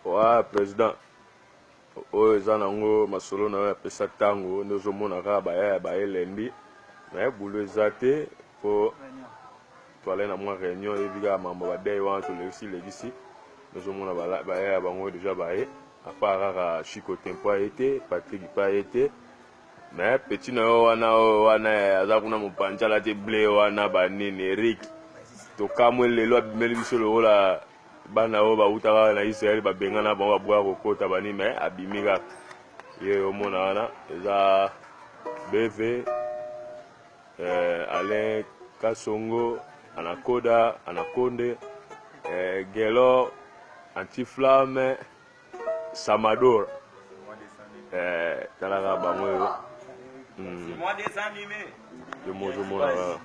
Ouais, président. Oyo eza nango masolo na yo apesa ntango nde ozomona kaka baya ya baelendi naye bulu eza te po toale na mwa réunion eyebi kaka mambo badei wana tolegisi nozomona baya ya bango deja baye apart kaka Chiko Tempo aye te, Patrick pa aye te, mais petit na yo wana aza kuna mopanzala te ble wana banini Eric tokamwe lelo abimeli biso lokola bana oyo bautaka na Israel babengana bango babwaka kokota bani me abimi kaka ye omona wana eza BV Alain Kasongo Anakonde Gelo Antiflamme Samador talaka bango yo mozomona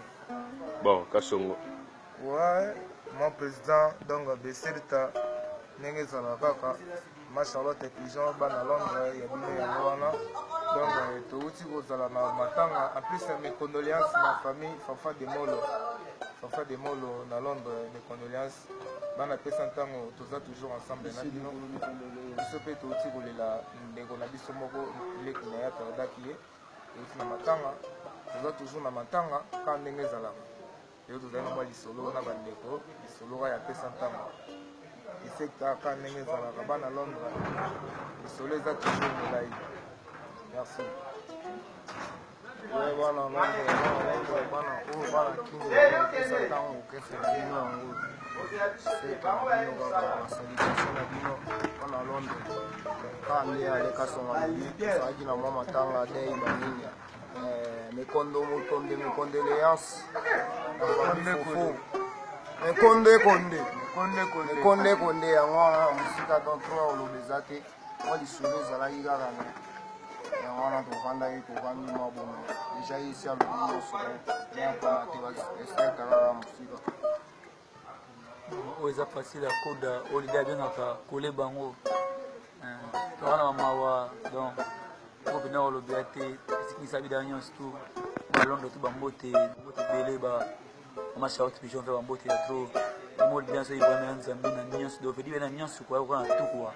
bon Kasongo. Ouais, mon président, donc Besserta, Nengezana Kaka, ma Charlotte et Pigeon, Bana Londres, Yabine Yawana, donc Touti Rosala Matanga, en plus mes condoléances, ma famille, Fafa de Molo, dans Londres, mes condoléances, Bana Pessantango, tous toujours ensemble, Nadino, ce peut Touti Rolela, Negonabiso Moko, Lekinayata, Dakie, et Matanga, tous toujours na Matanga, quand Nengezala. Yo tozali mwa lisolo na bandeko lisolo ya pesa ntango isekta ka ndenge ezalaka bana Londres lisolo eza toujours molai. Merci. Ouais, bana Londres bana oyo bana kingo pesa ntango okesela bino yango sekta bino kaka basalidation na bino bana Londres ka nde aleka songa lobi ezalaki na mwa matanga dei banini mes condoléances. Konde yango musika don trois olobeza te mwa lisolo ezalaki kaka yango wana tovandaki tovandi mwa bomo deja esi alobi nyonso yapana te respecta kaka musika oyo eza facile akoda olide abengaka koleba yango towana mamawa donc po mpena olobela te esikisa bida nyonso tu balonde tu bambote ebele bamashaoti pigeon mpe bambote ya tro imoli bianso ibana ya nzambe na nyonso dofedi bena nyonso kwa tukuwa